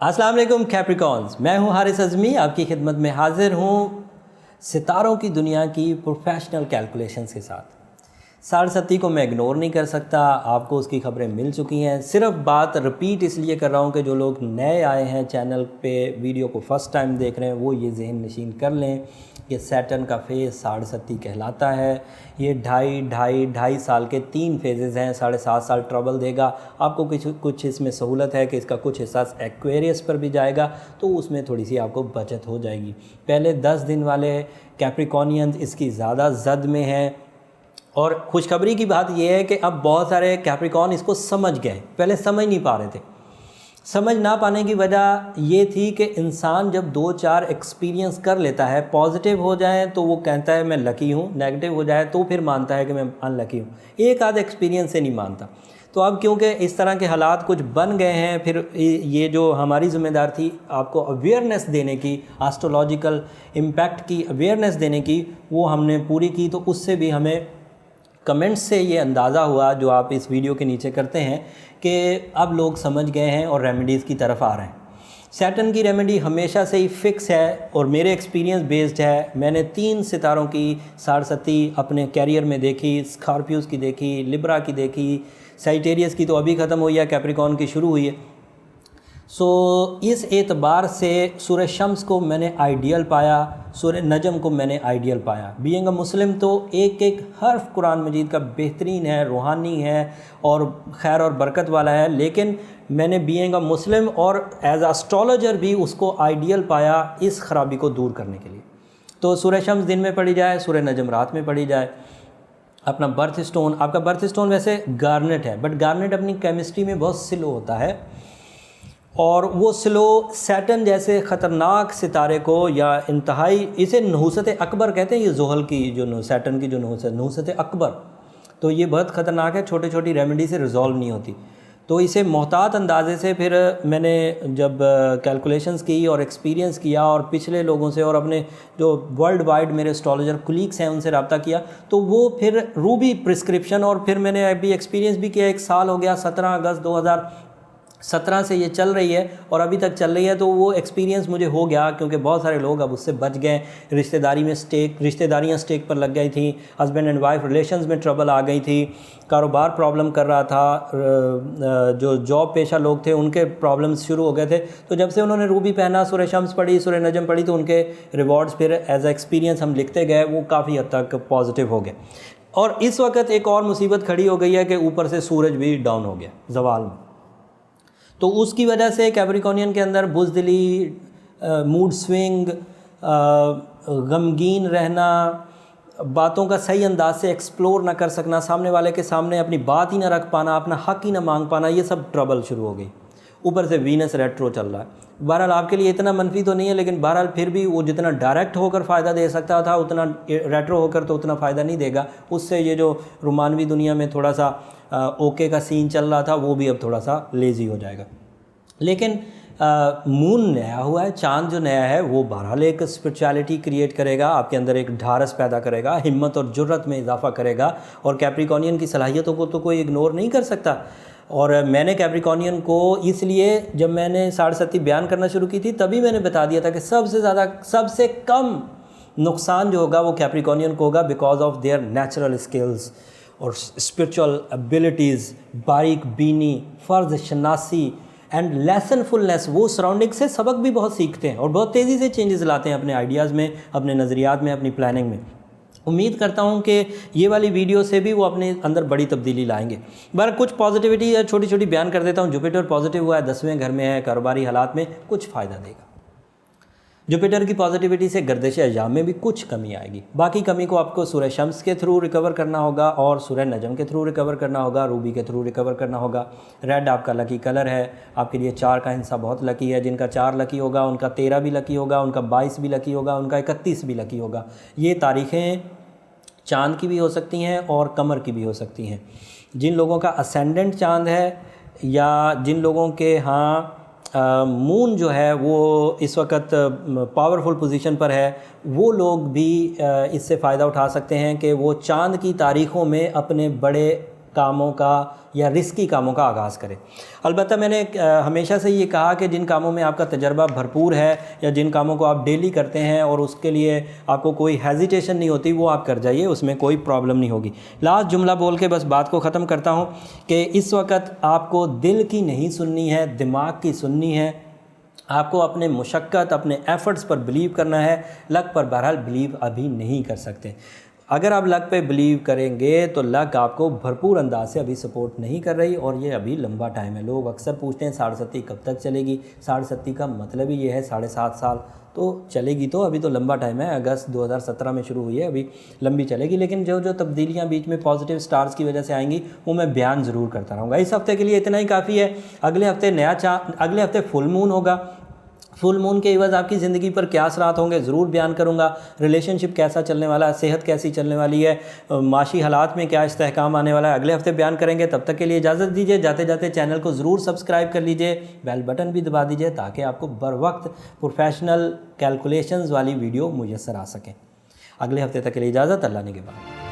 अस्सलाम वालेकुम कैप्रिकॉन्स, मैं हूं हारिस अज़मी, आपकी खिदमत में हाजिर हूं सितारों की दुनिया की प्रोफेशनल कैलकुलेशंस के साथ। 7:30 को मैं इग्नोर नहीं कर सकता, आपको उसकी खबरें मिल चुकी हैं। सिर्फ बात रिपीट इसलिए कर रहा हूं कि जो लोग नए आए हैं चैनल पे, वीडियो को फ़र्स्ट टाइम देख रहे हैं, वो ये जहन नशीन कर लें कि सैटर्न का फेज़ 7:30 कहलाता है। ये ढाई साल के 3 फेजेज़ हैं। 7.5 साल ट्रबल देगा आपको। कुछ इसमें सहूलत है कि इसका कुछ हिस्सा एक्वेरियस पर भी जाएगा, तो उसमें थोड़ी सी आपको बचत हो जाएगी। पहले 10 दिन वाले कैप्रिकॉनियंस इसकी ज़्यादा जद में हैं। और खुशखबरी की बात यह है कि अब बहुत सारे कैप्रिकॉन इसको समझ गए, पहले समझ नहीं पा रहे थे। समझ ना पाने की वजह ये थी कि इंसान जब 2-4 एक्सपीरियंस कर लेता है, पॉजिटिव हो जाए तो वो कहता है मैं लकी हूँ, नेगेटिव हो जाए तो फिर मानता है कि मैं अनलकी हूँ। एक आध एक्सपीरियंस से नहीं मानता। तो अब क्योंकि इस तरह के हालात कुछ बन गए हैं, फिर ये जो हमारी ज़िम्मेदार थी आपको अवेयरनेस देने की, एस्ट्रोलॉजिकल इम्पैक्ट की अवेयरनेस देने की, वो हमने पूरी की। तो उससे भी हमें कमेंट्स से ये अंदाज़ा हुआ जो आप इस वीडियो के नीचे करते हैं कि अब लोग समझ गए हैं और रेमेडीज़ की तरफ आ रहे हैं। सैटर्न की रेमेडी हमेशा से ही फिक्स है और मेरे एक्सपीरियंस बेस्ड है। मैंने 3 सितारों की 7:30 अपने कैरियर में देखी, स्कॉर्पियोज़ की देखी, लिब्रा की देखी, साइटेरियस की तो अभी ख़त्म हुई है, कैप्रिकॉर्न की शुरू हुई है। इस एतबार से सूरह शम्स को मैंने आइडियल पाया, सूरह नजम को मैंने आइडियल पाया। बीइंग अ मुस्लिम तो एक एक हर्फ कुरान मजीद का बेहतरीन है, रूहानी है और खैर और बरकत वाला है, लेकिन मैंने बीइंग अ मुस्लिम और एज एस्ट्रोलॉजर भी उसको आइडियल पाया इस ख़राबी को दूर करने के लिए। तो सूरह शम्स दिन में पढ़ी जाए, सूरह नजम रात में पढ़ी जाए। अपना बर्थ स्टोन, आपका बर्थ स्टोन वैसे गार्नेट है, बट गार्नेट अपनी केमिस्ट्री में बहुत स्लो होता है और वो स्लो सैटर्न जैसे ख़तरनाक सितारे को या इंतहाई, इसे नहूसत अकबर कहते हैं। ये जोहल की जो सैटर्न की जो नहूसत अकबर, तो ये बहुत ख़तरनाक है, छोटी छोटी रेमेडी से रिज़ॉल्व नहीं होती। तो इसे मोहतात अंदाजे से फिर मैंने जब कैलकुलेशंस की और एक्सपीरियंस किया और पिछले लोगों से और अपने जो वर्ल्ड वाइड मेरे एस्ट्रोलॉजर कुलीग्स हैं उनसे रब्ता किया, तो वो फिर रूबी प्रिस्क्रिप्शन, और फिर मैंने अभी एक्सपीरियंस भी किया। 1 साल हो गया, 17 अगस्त 2017 से ये चल रही है और अभी तक चल रही है। तो वो एक्सपीरियंस मुझे हो गया क्योंकि बहुत सारे लोग अब उससे बच गए। रिश्तेदारियाँ स्टेक पर लग गई थी, हस्बैंड एंड वाइफ रिलेशंस में ट्रबल आ गई थी, कारोबार प्रॉब्लम कर रहा था, जो जॉब पेशा लोग थे उनके प्रॉब्लम्स शुरू हो गए थे। तो जब से उन्होंने रूबी पहना, सूरह शम्स पढ़ी, सूरह नजम पढ़ी, तो उनके रिवॉर्ड्स फिर एज ए एक्सपीरियंस हम लिखते गए, वो काफ़ी हद तक पॉजिटिव हो गए। और इस वक्त एक और मुसीबत खड़ी हो गई है कि ऊपर से सूरज भी डाउन हो गया ज़वाल में। तो उसकी वजह से कैप्रिकॉर्नियन के अंदर बुज़दिली, मूड स्विंग, गमगीन रहना, बातों का सही अंदाज से एक्सप्लोर ना कर सकना, सामने वाले के सामने अपनी बात ही ना रख पाना, अपना हक ही ना मांग पाना, ये सब ट्रबल शुरू हो गई। ऊपर से वीनस रेट्रो चल रहा है। बहरहाल आपके लिए इतना मनफी तो नहीं है, लेकिन बहरहाल फिर भी वो जितना डायरेक्ट होकर फ़ायदा दे सकता था उतना रेट्रो होकर तो उतना फ़ायदा नहीं देगा। उससे ये जो रोमानवी दुनिया में थोड़ा सा ओके का सीन चल रहा था वो भी अब थोड़ा सा लेज़ी हो जाएगा। लेकिन मून नया हुआ है, चांद जो नया है वो बहरहाल एक स्पिरिचुअलिटी क्रिएट करेगा, आपके अंदर एक ढारस पैदा करेगा, हिम्मत और जुर्रत में इजाफा करेगा। और कैप्रिकॉर्नियन की सलाहियतों को तो कोई इग्नोर नहीं कर सकता। और मैंने कैप्रिकॉर्नियन को इसलिए जब मैंने 7:30 बयान करना शुरू की थी तभी मैंने बता दिया था कि सबसे कम नुकसान जो होगा वो कैप्रिकॉर्नियन को होगा, because of their natural skills और स्पिरिचुअल एबिलिटीज़, बारीक बीनी, फ़र्ज शनासी एंड लेसनफुलनेस। वो सराउंडिंग से सबक भी बहुत सीखते हैं और बहुत तेज़ी से चेंजेस लाते हैं अपने आइडियाज़ में, अपने नज़रियात में, अपनी प्लानिंग में। उम्मीद करता हूँ कि ये वाली वीडियो से भी वो अपने अंदर बड़ी तब्दीली लाएंगे। बार कुछ पॉजिटिविटी छोटी छोटी बयान कर देता हूँ। जुपिटर पॉजिटिव हुआ है, 10वें घर में है, कारोबारी हालात में कुछ फ़ायदा देगा। जुपिटर की पॉजिटिविटी से गर्दिश अय्याम में भी कुछ कमी आएगी। बाकी कमी को आपको सूरह शम्स के थ्रू रिकवर करना होगा और सूरह नजम के थ्रू रिकवर करना होगा, रूबी के थ्रू रिकवर करना होगा। रेड आपका लकी कलर है, आपके लिए 4 का हिस्सा बहुत लकी है। जिनका 4 लकी होगा उनका 13 भी लकी होगा, उनका 22 भी लकी होगा, उनका 31 भी लकी होगा। ये तारीख़ें चाँद की भी हो सकती हैं और कमर की भी हो सकती हैं। जिन लोगों का असेंडेंट चाँद है या जिन लोगों के यहाँ मून जो है वो इस वक्त पावरफुल पोजीशन पर है, वो लोग भी इससे फ़ायदा उठा सकते हैं कि वो चाँद की तारीख़ों में अपने बड़े कामों का या रिस्की कामों का आगाज़ करें। अलबत्ता मैंने हमेशा से ये कहा कि जिन कामों में आपका तजर्बा भरपूर है या जिन कामों को आप डेली करते हैं और उसके लिए आपको कोई हेजिटेशन नहीं होती, वो आप कर जाइए, उसमें कोई प्रॉब्लम नहीं होगी। लास्ट जुमला बोल के बस बात को ख़त्म करता हूँ कि इस वक्त आपको दिल की नहीं सुननी है, दिमाग की सुननी है। आपको अपने मुशक्क़त, अपने एफ़र्ट्स पर बिलीव करना है। लक पर बहरहाल बिलीव अभी नहीं कर सकते। अगर आप लक पे बिलीव करेंगे तो लक आपको भरपूर अंदाज से अभी सपोर्ट नहीं कर रही और ये अभी लंबा टाइम है। लोग अक्सर पूछते हैं 7.5 कब तक चलेगी। 7.5 का मतलब ही ये है 7.5 साल तो चलेगी, तो अभी तो लंबा टाइम है। अगस्त 2017 में शुरू हुई है, अभी लंबी चलेगी। लेकिन जो जो तब्दीलियाँ बीच में पॉजिटिव स्टार्स की वजह से आएंगी वो मैं बयान ज़रूर करता रहूँगा। इस हफ्ते के लिए इतना ही काफ़ी है। अगले हफ्ते फुल मून होगा। फुल मून के एवज़ आपकी ज़िंदगी पर क्या असरात होंगे ज़रूर बयान करूँगा। रिलेशनशिप कैसा चलने वाला है, सेहत कैसी चलने वाली है, माशी हालात में क्या इस्तेहकाम आने वाला है, अगले हफ्ते बयान करेंगे। तब तक के लिए इजाज़त दीजिए। जाते जाते चैनल को ज़रूर सब्सक्राइब कर लीजिए, बेल बटन भी दबा दीजिए ताकि आपको बर वक्त प्रोफेशनल कैलकुलेशंस वाली वीडियो मुयस्सर आ सकें। अगले हफ्ते तक के लिए इजाज़त। अल्लाह ने के बाद।